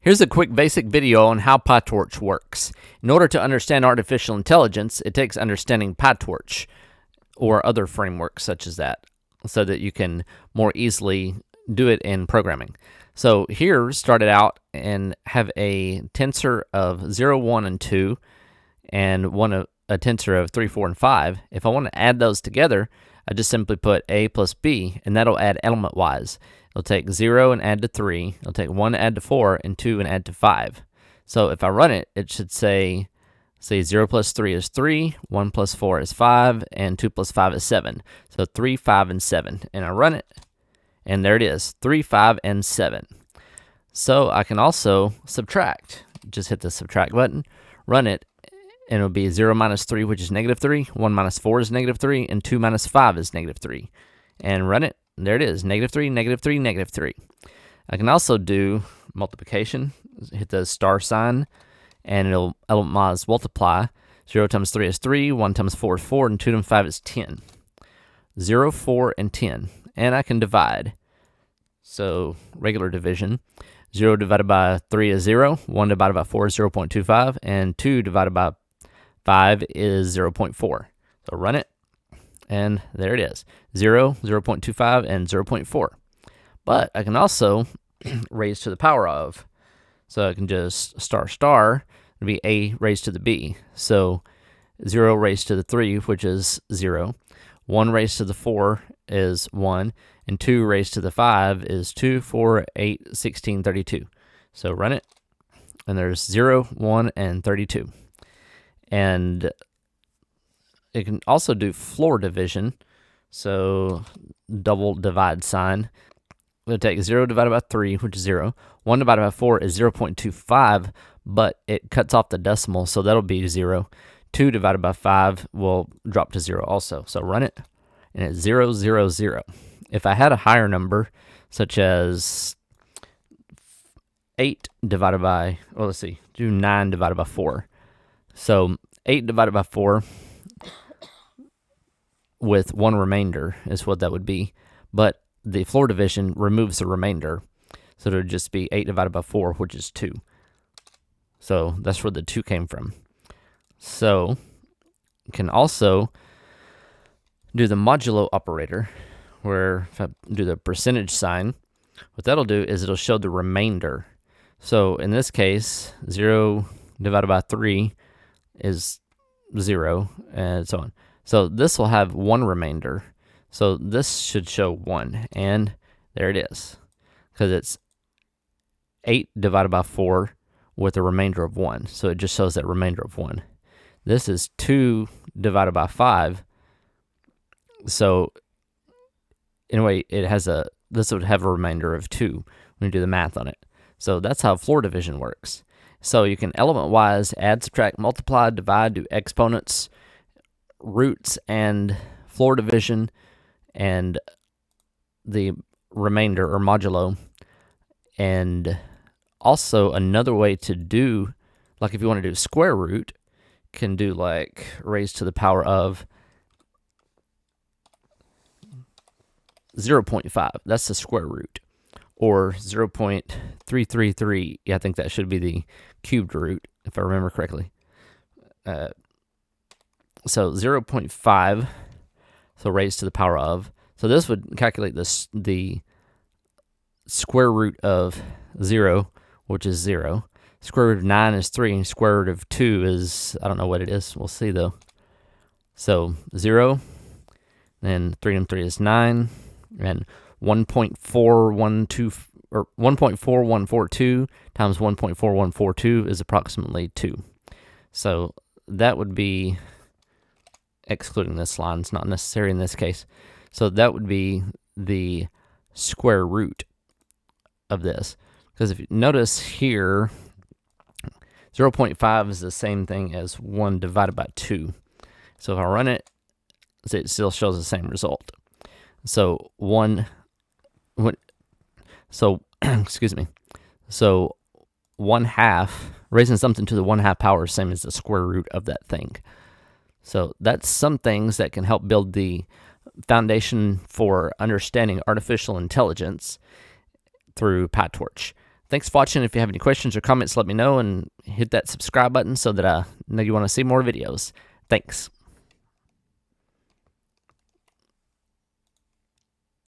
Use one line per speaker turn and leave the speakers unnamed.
Here's a quick basic video on how PyTorch works. In order to understand artificial intelligence, it takes understanding PyTorch or other frameworks such as that so that you can more easily do it in programming. So here, started out and have a tensor of 0, 1, and 2, and a tensor of 3, 4, and 5. If I want to add those together, I just simply put A plus B, and that'll add element-wise. It'll take 0 and add to 3. It'll take 1 and add to 4, and 2 and add to 5. So if I run it, it should say 0 plus 3 is 3, 1 plus 4 is 5, and 2 plus 5 is 7. So 3, 5, and 7. And I run it, and there it is, 3, 5, and 7. So I can also subtract. Just hit the subtract button, run it, and it'll be 0 minus 3, which is negative 3, 1 minus 4 is negative 3, and 2 minus 5 is negative 3. And run it, and there it is, negative 3, negative 3, negative 3. I can also do multiplication, hit the star sign, and it'll element-wise multiply. 0 times 3 is 3, 1 times 4 is 4, and 2 times 5 is 10. 0, 4, and 10. And I can divide. So regular division. 0 divided by 3 is 0, 1 divided by 4 is 0.25, and 2 divided by 5 is 0.4. So run it, and there it is, 0, 0.25, and 0.4. But I can also raise to the power of. So I can just star, it'll be A raised to the B. So 0 raised to the 3, which is 0. 1 raised to the 4 is 1. And 2 raised to the 5 is 2, 4, 8, 16, 32. So run it, and there's 0, 1, and 32. And it can also do floor division. So double divide sign. We'll take 0 divided by 3, which is 0. 1 divided by 4 is 0.25, but it cuts off the decimal, so that'll be 0. 2 divided by 5 will drop to 0 also. So run it, and it's 0, 0, 0. If I had a higher number, such as 8 divided by, well, let's see, do 9 divided by 4. So 8 divided by 4 with one remainder is what that would be. But the floor division removes the remainder. So it would just be 8 divided by 4, which is 2. So that's where the 2 came from. So you can also do the modulo operator, where if I do the percentage sign, what that'll do is it'll show the remainder. So in this case, 0 divided by 3 is 0, and so on. So this will have one remainder. So this should show 1, and there it is, because it's 8 divided by 4 with a remainder of 1. So it just shows that remainder of 1. This is 2 divided by 5. So anyway, this would have a remainder of 2 when you do the math on it. So that's how floor division works. So you can element-wise add, subtract, multiply, divide, do exponents, roots, and floor division, and the remainder or modulo. And also another way to do, like if you want to do square root, can do like raised to the power of 0.5. That's the square root. Or 0.333. Yeah, I think that should be the cubed root, if I remember correctly. So 0.5, so raised to the power of. So this would calculate the square root of 0, which is 0. Square root of 9 is 3, and square root of 2 is, I don't know what it is. We'll see, though. So 0, then 3 and 3 is 9, and 1.4142 or 1.4142 times 1.4142 is approximately 2. So that would be, excluding this line, it's not necessary in this case. So that would be the square root of this. Because if you notice here, 0.5 is the same thing as 1 divided by 2. So if I run it, it still shows the same result. So excuse me. So 1/2, raising something to the 1/2 power is the same as the square root of that thing. So that's some things that can help build the foundation for understanding artificial intelligence through PyTorch. Thanks for watching. If you have any questions or comments, let me know, and hit that subscribe button so that I know you want to see more videos. Thanks.